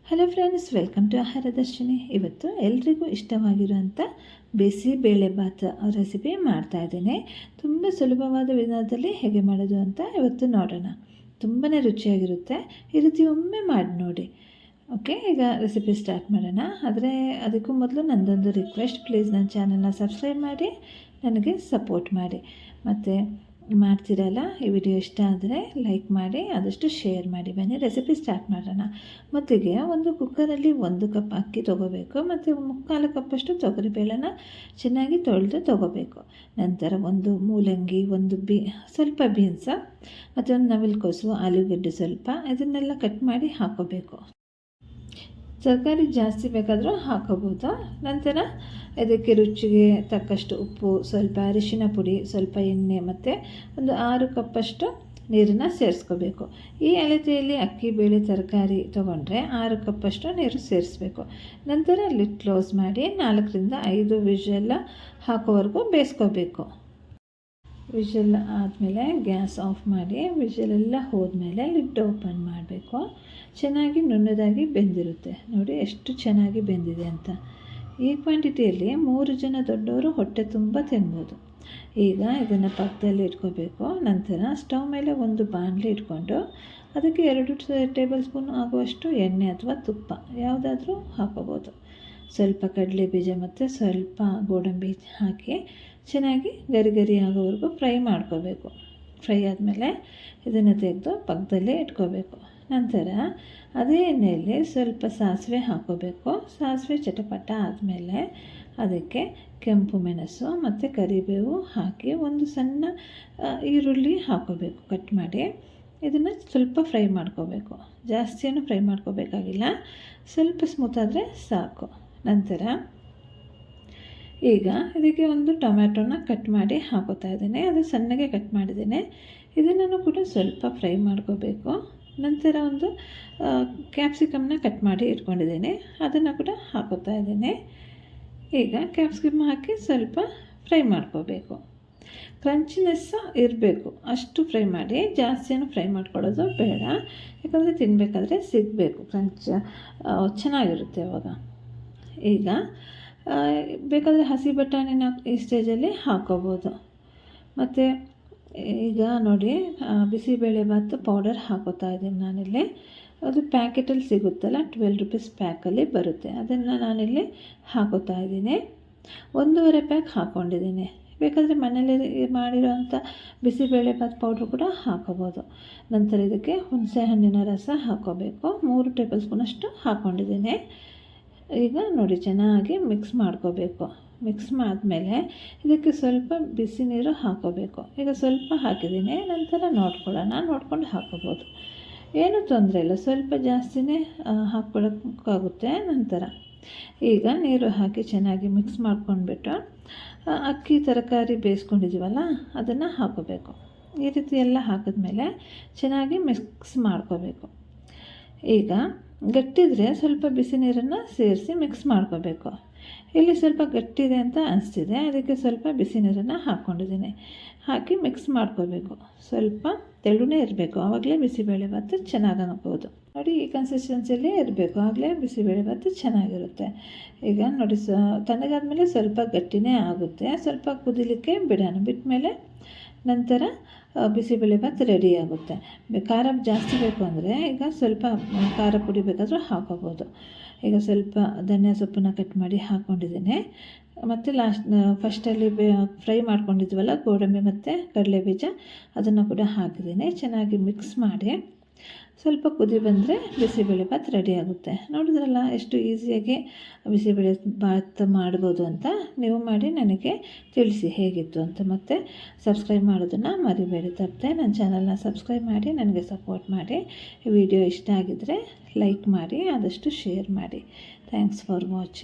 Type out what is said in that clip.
Hello friends, welcome to ಆಹಾರ ದರ್ಶಿನಿ. ಇವತ್ತು ಎಲ್ರಿಗೂ ಇಷ್ಟವಾಗಿರುವಂಥ ಬಿಸಿಬೇಳೆ ಬಾತ್ ರೆಸಿಪಿ ಮಾಡ್ತಾಯಿದ್ದೀನಿ. ತುಂಬ ಸುಲಭವಾದ ವಿಧಾನದಲ್ಲಿ ಹೇಗೆ ಮಾಡೋದು ಅಂತ ಇವತ್ತು ನೋಡೋಣ. ತುಂಬಾ ರುಚಿಯಾಗಿರುತ್ತೆ. ಈ ರೀತಿ ಒಮ್ಮೆ ಮಾಡಿ ನೋಡಿ. ಓಕೆ, ಈಗ ರೆಸಿಪಿ ಸ್ಟಾರ್ಟ್ ಮಾಡೋಣ. ಆದರೆ ಅದಕ್ಕೂ ಮೊದಲು ನನ್ನದೊಂದು ರಿಕ್ವೆಸ್ಟ್, ಪ್ಲೀಸ್ ನನ್ನ ಚಾನಲ್ನ ಸಬ್ಸ್ಕ್ರೈಬ್ ಮಾಡಿ ನನಗೆ ಸಪೋರ್ಟ್ ಮಾಡಿ. ಮತ್ತು ಮಾಡ್ತಿರಲ್ಲ, ಈ ವಿಡಿಯೋ ಇಷ್ಟ ಆದರೆ ಲೈಕ್ ಮಾಡಿ, ಆದಷ್ಟು ಶೇರ್ ಮಾಡಿ. ಬನ್ನಿ ರೆಸಿಪಿ ಸ್ಟಾರ್ಟ್ ಮಾಡೋಣ. ಮೊದಲಿಗೆ ಒಂದು ಕುಕ್ಕರಲ್ಲಿ 1 ಕಪ್ ಅಕ್ಕಿ ತೊಗೋಬೇಕು ಮತ್ತು 3/4 ಕಪ್ಪಷ್ಟು ತೊಗರಿಬೇಳೆನ ಚೆನ್ನಾಗಿ ತೊಳೆದು ತೊಗೋಬೇಕು. ನಂತರ ಒಂದು ಮೂಲಂಗಿ, ಸ್ವಲ್ಪ ಬೀನ್ಸ ಮತ್ತು ಒಂದು ನವಿಲುಕೋಸು, ಆಲೂಗಡ್ಡೆ ಸ್ವಲ್ಪ, ಇದನ್ನೆಲ್ಲ ಕಟ್ ಮಾಡಿ ಹಾಕೋಬೇಕು. ತರಕಾರಿ ಜಾಸ್ತಿ ಬೇಕಾದರೂ ಹಾಕೋಬೋದು. ನಂತರ ಇದಕ್ಕೆ ರುಚಿಗೆ ತಕ್ಕಷ್ಟು ಉಪ್ಪು, ಸ್ವಲ್ಪ ಅರಿಶಿನ ಪುಡಿ, ಸ್ವಲ್ಪ ಎಣ್ಣೆ ಮತ್ತು ಒಂದು 6 ಕಪ್ಪಷ್ಟು ನೀರನ್ನು ಸೇರಿಸ್ಕೋಬೇಕು. ಈ ಅಳತೆಯಲ್ಲಿ ಅಕ್ಕಿ, ಬೇಳೆ, ತರಕಾರಿ ತೊಗೊಂಡ್ರೆ 6 ಕಪ್ಪಷ್ಟು ನೀರು ಸೇರಿಸ್ಬೇಕು. ನಂತರ ಲಿಡ್ ಕ್ಲೋಸ್ ಮಾಡಿ 4ರಿಂದ 5 ವಿಷಲ್ ಹಾಕೋವರೆಗೂ ಬೇಯಿಸ್ಕೋಬೇಕು. ವಿಷಲ್ ಆದಮೇಲೆ ಗ್ಯಾಸ್ ಆಫ್ ಮಾಡಿ, ವಿಷಲೆಲ್ಲ ಹೋದ್ಮೇಲೆ ಲಿಡ್ ಓಪನ್ ಮಾಡಬೇಕು. ಚೆನ್ನಾಗಿ ನುಣ್ಣದಾಗಿ ಬೆಂದಿರುತ್ತೆ. ನೋಡಿ ಎಷ್ಟು ಚೆನ್ನಾಗಿ ಬೆಂದಿದೆ ಅಂತ. ಈ ಕ್ವಾಂಟಿಟಿಯಲ್ಲಿ 3 ಜನ ದೊಡ್ಡವರು ಹೊಟ್ಟೆ ತುಂಬ ತಿನ್ಬೋದು. ಈಗ ಇದನ್ನು ಪಕ್ಕದಲ್ಲಿ ಇಟ್ಕೋಬೇಕು. ನಂತರ ಸ್ಟವ್ ಮೇಲೆ ಒಂದು ಬಾಣಲೆ ಇಟ್ಕೊಂಡು ಅದಕ್ಕೆ 2 ಟೇಬಲ್ ಸ್ಪೂನ್ ಆಗುವಷ್ಟು ಎಣ್ಣೆ ಅಥವಾ ತುಪ್ಪ ಯಾವುದಾದ್ರೂ ಹಾಕೋಬೋದು. ಸ್ವಲ್ಪ ಕಡಲೆ ಬೀಜ ಮತ್ತು ಸ್ವಲ್ಪ ಗೋಡಂಬಿ ಹಾಕಿ ಚೆನ್ನಾಗಿ ಗರಿ ಆಗೋವರೆಗೂ ಫ್ರೈ ಮಾಡ್ಕೋಬೇಕು. ಫ್ರೈ ಆದಮೇಲೆ ಇದನ್ನು ತೆಗೆದು ಪಕ್ಕದಲ್ಲೇ ಇಟ್ಕೋಬೇಕು. ನಂತರ ಅದೇ ಎಣ್ಣೆಯಲ್ಲಿ ಸ್ವಲ್ಪ ಸಾಸಿವೆ ಹಾಕೋಬೇಕು. ಸಾಸಿವೆ ಚಟಪಟ ಆದಮೇಲೆ ಅದಕ್ಕೆ ಕೆಂಪು ಮೆಣಸು ಮತ್ತು ಕರಿಬೇವು ಹಾಕಿ ಒಂದು ಸಣ್ಣ ಈರುಳ್ಳಿ ಹಾಕೋಬೇಕು ಕಟ್ ಮಾಡಿ. ಇದನ್ನು ಸ್ವಲ್ಪ ಫ್ರೈ ಮಾಡ್ಕೋಬೇಕು. ಜಾಸ್ತಿಯನ್ನು ಫ್ರೈ ಮಾಡ್ಕೋಬೇಕಾಗಿಲ್ಲ, ಸ್ವಲ್ಪ ಸ್ಮೂತಾದರೆ ಸಾಕು. ನಂತರ ಈಗ ಇದಕ್ಕೆ ಒಂದು ಟೊಮ್ಯಾಟೋನ ಕಟ್ ಮಾಡಿ ಹಾಕೋತಾ ಇದ್ದೀನಿ. ಅದು ಸಣ್ಣಗೆ ಕಟ್ ಮಾಡಿದ್ದೀನಿ. ಇದನ್ನು ಕೂಡ ಸ್ವಲ್ಪ ಫ್ರೈ ಮಾಡ್ಕೋಬೇಕು. ನಂತರ ಒಂದು ಕ್ಯಾಪ್ಸಿಕಮ್ನ ಕಟ್ ಮಾಡಿ ಇಟ್ಕೊಂಡಿದ್ದೀನಿ, ಅದನ್ನು ಕೂಡ ಹಾಕೋತಾ ಇದ್ದೀನಿ. ಈಗ ಕ್ಯಾಪ್ಸಿಕಮ್ ಹಾಕಿ ಸ್ವಲ್ಪ ಫ್ರೈ ಮಾಡ್ಕೋಬೇಕು. ಕ್ರಂಚಿನೆಸ್ ಇರಬೇಕು, ಅಷ್ಟು ಫ್ರೈ ಮಾಡಿ. ಜಾಸ್ತಿಯನ್ನು ಫ್ರೈ ಮಾಡ್ಕೊಳ್ಳೋದು ಬೇಡ, ಯಾಕಂದರೆ ತಿನ್ನಬೇಕಾದ್ರೆ ಸಿಗಬೇಕು, ಕ್ರಂಚ್ ಚೆನ್ನಾಗಿರುತ್ತೆ ಅವಾಗ. ಈಗ ಬೇಕಾದರೆ ಹಸಿ ಬಟಾಣಿನ ಈ ಸ್ಟೇಜಲ್ಲಿ ಹಾಕೋಬೋದು. ಮತ್ತು ಈಗ ನೋಡಿ, ಬಿಸಿಬೇಳೆ ಬಾತ್ ಪೌಡರ್ ಹಾಕೋತಾ ಇದ್ದೀನಿ ನಾನಿಲ್ಲಿ. ಅದು ಪ್ಯಾಕೆಟಲ್ಲಿ ಸಿಗುತ್ತಲ್ಲ, 12 ರೂಪೀಸ್ ಪ್ಯಾಕಲ್ಲಿ ಬರುತ್ತೆ. ಅದನ್ನು ನಾನಿಲ್ಲಿ ಹಾಕೋತಾ ಇದ್ದೀನಿ. 1.5 ಪ್ಯಾಕ್ ಹಾಕ್ಕೊಂಡಿದ್ದೀನಿ. ಬೇಕಾದರೆ ಮನೇಲಿ ಮಾಡಿರೋವಂಥ ಬಿಸಿಬೇಳೆ ಬಾತ್ ಪೌಡ್ರು ಕೂಡ ಹಾಕೋಬೋದು. ನಂತರ ಇದಕ್ಕೆ ಹುಣಸೆ ಹಣ್ಣಿನ ರಸ ಹಾಕೋಬೇಕು. 3 ಟೇಬಲ್ ಸ್ಪೂನಷ್ಟು ಹಾಕ್ಕೊಂಡಿದ್ದೀನಿ. ಈಗ ನೋಡಿ, ಚೆನ್ನಾಗಿ ಮಿಕ್ಸ್ ಮಾಡ್ಕೋಬೇಕು. ಮಿಕ್ಸ್ ಮಾಡಿದ್ಮೇಲೆ ಇದಕ್ಕೆ ಸ್ವಲ್ಪ ಬಿಸಿ ನೀರು ಹಾಕೋಬೇಕು. ಈಗ ಸ್ವಲ್ಪ ಹಾಕಿದ್ದೀನಿ, ನಂತರ ನೋಡ್ಕೊಂಡು ಹಾಕೋಬೋದು, ಏನೂ ತೊಂದರೆ ಇಲ್ಲ. ಸ್ವಲ್ಪ ಜಾಸ್ತಿನೇ ಹಾಕ್ಕೊಳ್ಳೋಕ್ಕಾಗುತ್ತೆ. ನಂತರ ಈಗ ನೀರು ಹಾಕಿ ಚೆನ್ನಾಗಿ ಮಿಕ್ಸ್ ಮಾಡ್ಕೊಂಡ್ಬಿಟ್ಟು ಅಕ್ಕಿ ತರಕಾರಿ ಬೇಯಿಸ್ಕೊಂಡಿದ್ದೀವಲ್ಲ ಅದನ್ನು ಹಾಕೋಬೇಕು. ಈ ರೀತಿ ಎಲ್ಲ ಹಾಕಿದ್ಮೇಲೆ ಚೆನ್ನಾಗಿ ಮಿಕ್ಸ್ ಮಾಡ್ಕೋಬೇಕು. ಈಗ ಗಟ್ಟಿದ್ರೆ ಸ್ವಲ್ಪ ಬಿಸಿ ನೀರನ್ನು ಸೇರಿಸಿ ಮಿಕ್ಸ್ ಮಾಡ್ಕೋಬೇಕು. ಇಲ್ಲಿ ಸ್ವಲ್ಪ ಗಟ್ಟಿದೆ ಅಂತ ಅನಿಸ್ತಿದೆ, ಅದಕ್ಕೆ ಸ್ವಲ್ಪ ಬಿಸಿ ನೀರನ್ನು ಹಾಕ್ಕೊಂಡಿದ್ದೀನಿ. ಹಾಕಿ ಮಿಕ್ಸ್ ಮಾಡ್ಕೋಬೇಕು. ಸ್ವಲ್ಪ ತೆಳುನೇ ಇರಬೇಕು, ಆವಾಗಲೇ ಬಿಸಿಬೇಳೆ ಬಾತ್ ಚೆನ್ನಾಗಿ ಅನ್ಬೋದು. ನೋಡಿ, ಈ ಕನ್ಸಿಸ್ಟೆನ್ಸಿಯಲ್ಲಿ ಇರಬೇಕು, ಆಗಲೇ ಬಿಸಿಬೇಳೆ ಬಾತ್ ಚೆನ್ನಾಗಿರುತ್ತೆ. ಈಗ ನೋಡಿ, ತಣ್ಣಗಾದ್ಮೇಲೆ ಸ್ವಲ್ಪ ಗಟ್ಟಿನೇ ಆಗುತ್ತೆ. ಸ್ವಲ್ಪ ಕುದಿಲಿಕ್ಕೆ ಬಿಡೋಣ. ಬಿಟ್ಟಮೇಲೆ ನಂತರ ಬಿಸಿಬೇಳೆ ಬಾತ್ ರೆಡಿ ಆಗುತ್ತೆ. ಖಾರ ಜಾಸ್ತಿ ಬೇಕು ಅಂದರೆ ಈಗ ಸ್ವಲ್ಪ ಖಾರ ಪುಡಿ ಬೇಕಾದರೂ ಹಾಕೋಬೋದು. ಈಗ ಸ್ವಲ್ಪ ಧನಿಯಾ ಸೊಪ್ಪನ್ನು ಕಟ್ ಮಾಡಿ ಹಾಕ್ಕೊಂಡಿದ್ದೀನಿ. ಮತ್ತು ಫಸ್ಟಲ್ಲಿ ಫ್ರೈ ಮಾಡ್ಕೊಂಡಿದ್ವಲ್ಲ ಗೋಡಂಬಿ ಮತ್ತು ಕಡಲೆ ಬೀಜ, ಅದನ್ನು ಕೂಡ ಹಾಕಿದ್ದೀನಿ. ಚೆನ್ನಾಗಿ ಮಿಕ್ಸ್ ಮಾಡಿ ಸ್ವಲ್ಪ ಕುದಿ ಬಂದರೆ ಬಿಸಿಬೇಳೆ ಬಾತ್ ರೆಡಿ ಆಗುತ್ತೆ. ನೋಡಿದ್ರಲ್ಲ ಎಷ್ಟು ಈಸಿಯಾಗಿ ಬಿಸಿಬೇಳೆ ಬಾತ್ ಮಾಡ್ಬೋದು ಅಂತ. ನೀವು ಮಾಡಿ ನನಗೆ ತಿಳಿಸಿ ಹೇಗಿತ್ತು ಅಂತ. ಮತ್ತು ಸಬ್ಸ್ಕ್ರೈಬ್ ಮಾಡೋದನ್ನು ಮರಿಬೇಡಿ ತಪ್ಪದೆ. ನನ್ನ ಚಾನಲ್ನ ಸಬ್ಸ್ಕ್ರೈಬ್ ಮಾಡಿ ನನಗೆ ಸಪೋರ್ಟ್ ಮಾಡಿ. ಈ ವಿಡಿಯೋ ಇಷ್ಟ ಆಗಿದ್ದರೆ ಲೈಕ್ ಮಾಡಿ, ಆದಷ್ಟು ಶೇರ್ ಮಾಡಿ. Thanks for watching.